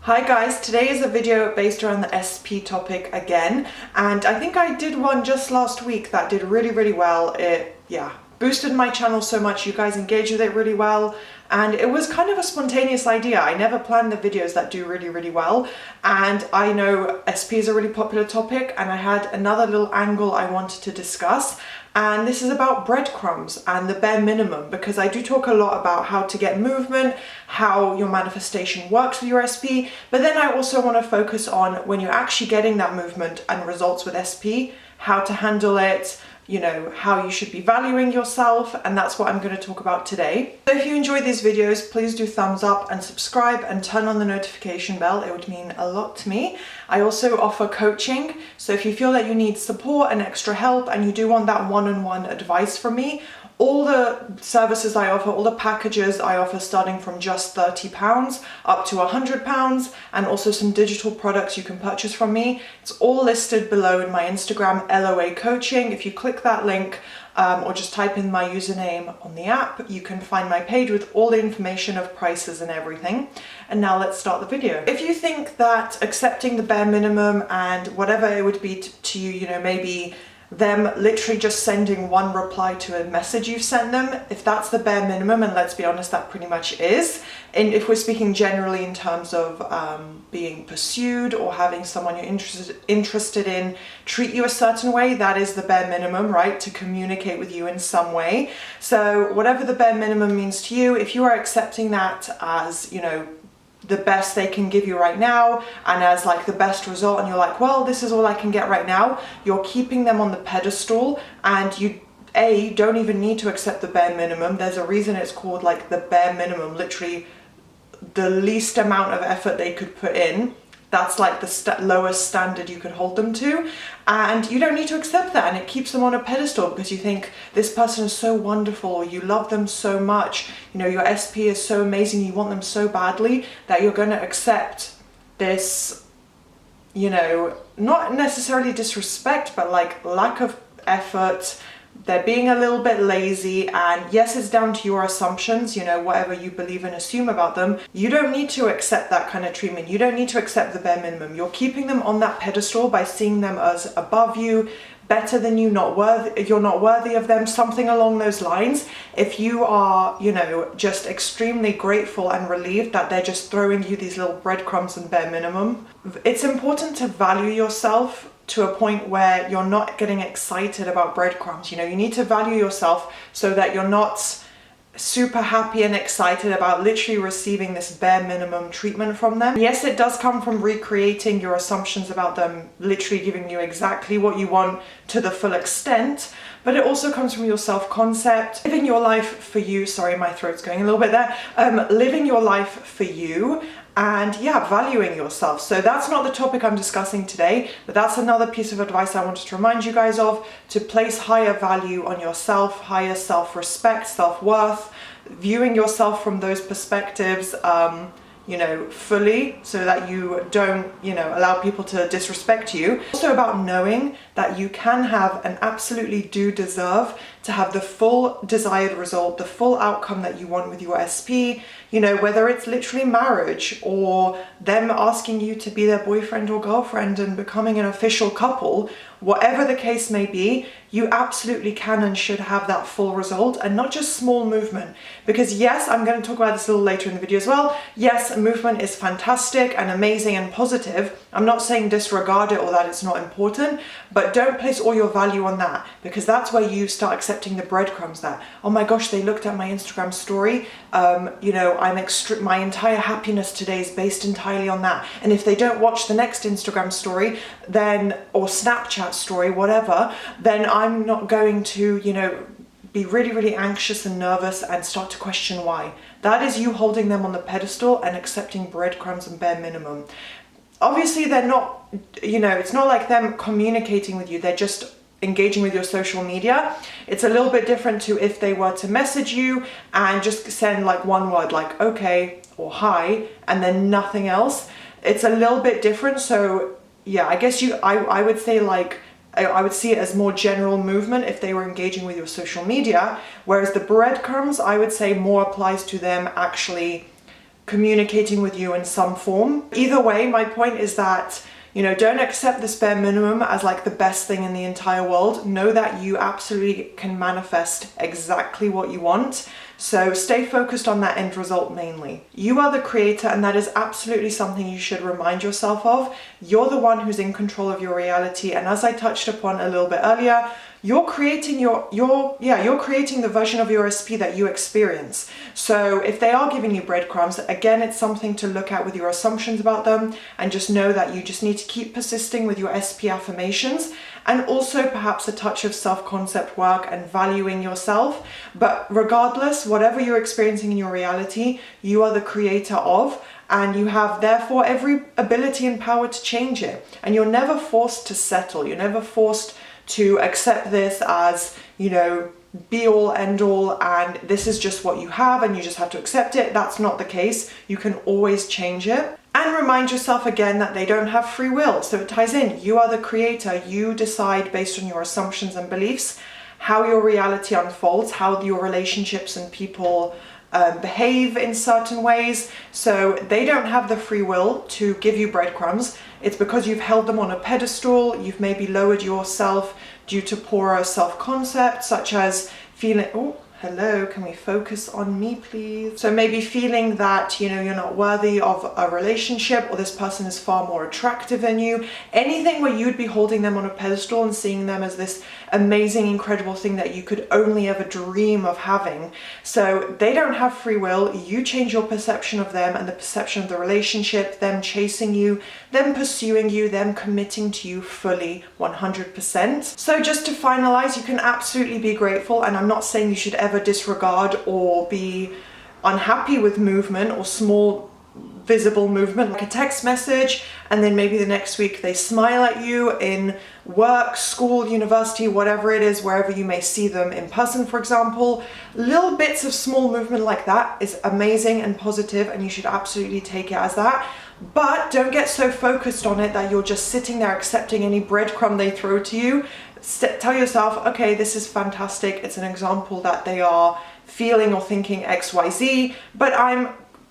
Hi guys, today is a video based around the SP topic again, and I think I did one just last week that did really well. It boosted my channel so much, you guys engaged with it really well, and it was kind of a spontaneous idea. I never planned the videos that do really well, and I know SP is a really popular topic, and I had another little angle I wanted to discuss, and this is about breadcrumbs and the bare minimum, because I do talk a lot about how to get movement, how your manifestation works with your SP, but then I also want to focus on when you're actually getting that movement and results with SP, how to handle it, you know, how you should be valuing yourself, and that's what I'm going to talk about today. So if you enjoy these videos, please do thumbs up and subscribe and turn on the notification bell. It would mean a lot to me. I also offer coaching, so if you feel that you need support and extra help and you do want that one-on-one advice from me, all the services I offer, all the packages I offer, starting from just £30 up to £100, and also some digital products you can purchase from me. It's all listed below in my Instagram, LOA Coaching. If you click that link or just type in my username on the app, you can find my page with all the information of prices and everything. And now let's start the video. If you think that accepting the bare minimum and whatever it would be to you, you know, maybe them literally just sending one reply to a message you've sent them, if that's the bare minimum, and let's be honest, that pretty much is, and if we're speaking generally in terms of being pursued or having someone you're interested in treat you a certain way, that is the bare minimum, right? To communicate with you in some way. So whatever the bare minimum means to you, if you are accepting that as, you know, the best they can give you right now and as like the best result, and you're like, well, this is all I can get right now, you're keeping them on the pedestal, and you don't even need to accept the bare minimum. There's a reason it's called like the bare minimum, literally the least amount of effort they could put in. That's like the lowest standard you could hold them to, and you don't need to accept that, and it keeps them on a pedestal because you think this person is so wonderful, or you love them so much, you know, your SP is so amazing, you want them so badly that you're going to accept this, you know, not necessarily disrespect, but like lack of effort. They're being a little bit lazy, and yes, it's down to your assumptions, you know, whatever you believe and assume about them. You don't need to accept that kind of treatment. You don't need to accept the bare minimum. You're keeping them on that pedestal by seeing them as above you, better than you, not worthy, you're not worthy of them, something along those lines. If you are, you know, just extremely grateful and relieved that they're just throwing you these little breadcrumbs and bare minimum, it's important to value yourself to a point where you're not getting excited about breadcrumbs. You know, you need to value yourself so that you're not super happy and excited about literally receiving this bare minimum treatment from them. Yes, it does come from recreating your assumptions about them, literally giving you exactly what you want to the full extent, but it also comes from your self-concept, living your life for you. Sorry, my throat's going a little bit there. Living your life for you, and yeah, valuing yourself. So that's not the topic I'm discussing today, but that's another piece of advice I wanted to remind you guys of, to place higher value on yourself, higher self-respect, self-worth, viewing yourself from those perspectives, you know, fully, so that you don't, you know, allow people to disrespect you. Also about knowing that you can have and absolutely do deserve to have the full desired result, the full outcome that you want with your SP, you know, whether it's literally marriage or them asking you to be their boyfriend or girlfriend and becoming an official couple, whatever the case may be, you absolutely can and should have that full result, and not just small movement. Because yes, I'm going to talk about this a little later in the video as well, yes, movement is fantastic and amazing and positive. I'm not saying disregard it or that it's not important, but don't place all your value on that, because that's where you start accepting the breadcrumbs that, oh my gosh, they looked at my Instagram story, you know, my entire happiness today is based entirely on that, and if they don't watch the next Instagram story, then, or Snapchat story, whatever, then I'm not going to, you know, be really anxious and nervous and start to question why. That is you holding them on the pedestal and accepting breadcrumbs and bare minimum. Obviously they're not, you know, it's not like them communicating with you, they're just engaging with your social media. It's a little bit different to if they were to message you and just send like one word like okay or hi and then nothing else. It's a little bit different. So yeah, I guess I would say like, I would see it as more general movement if they were engaging with your social media, whereas the breadcrumbs, I would say more applies to them actually communicating with you in some form. Either way, my point is that, you know, don't accept this bare minimum as like the best thing in the entire world. Know that you absolutely can manifest exactly what you want. So stay focused on that end result mainly. You are the creator, and that is absolutely something you should remind yourself of. You're the one who's in control of your reality. And as I touched upon a little bit earlier, you're creating you're creating the version of your SP that you experience. So if they are giving you breadcrumbs, again, it's something to look at with your assumptions about them, and just know that you just need to keep persisting with your SP affirmations, and also perhaps a touch of self-concept work and valuing yourself. But regardless, whatever you're experiencing in your reality, you are the creator of, and you have therefore every ability and power to change it. And you're never forced to settle. You're never forced to accept this as, you know, be all end all, and this is just what you have and you just have to accept it. That's not the case. You can always change it. And remind yourself again that they don't have free will. So it ties in. You are the creator. You decide based on your assumptions and beliefs how your reality unfolds, how your relationships and people behave in certain ways. So they don't have the free will to give you breadcrumbs. It's because you've held them on a pedestal. You've maybe lowered yourself due to poorer self-concept, such as feeling, oh, hello, can we focus on me, please? So maybe feeling that, you know, you're not worthy of a relationship, or this person is far more attractive than you. Anything where you'd be holding them on a pedestal and seeing them as this amazing, incredible thing that you could only ever dream of having. So they don't have free will. You change your perception of them and the perception of the relationship, them chasing you, them pursuing you, them committing to you fully, 100%. So just to finalize, you can absolutely be grateful, and I'm not saying you should ever disregard or be unhappy with movement or small visible movement, like a text message, and then maybe the next week they smile at you in work, school, university, whatever it is, wherever you may see them in person, for example. Little bits of small movement like that is amazing and positive, and you should absolutely take it as that. But don't get so focused on it that you're just sitting there accepting any breadcrumb they throw to you. Tell yourself, okay, this is fantastic. It's an example that they are feeling or thinking XYZ, but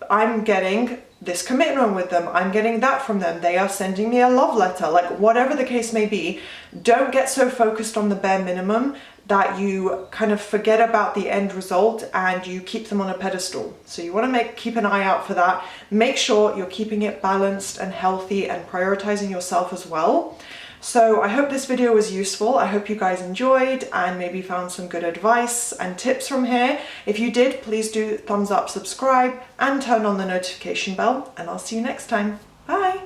I'm getting this commitment with them. I'm getting that from them. They are sending me a love letter. Like, whatever the case may be, don't get so focused on the bare minimum that you kind of forget about the end result and you keep them on a pedestal. So you want to keep an eye out for that. Make sure you're keeping it balanced and healthy and prioritizing yourself as well. So I hope this video was useful. I hope you guys enjoyed and maybe found some good advice and tips from here. If you did, please do thumbs up, subscribe, and turn on the notification bell, and I'll see you next time. Bye!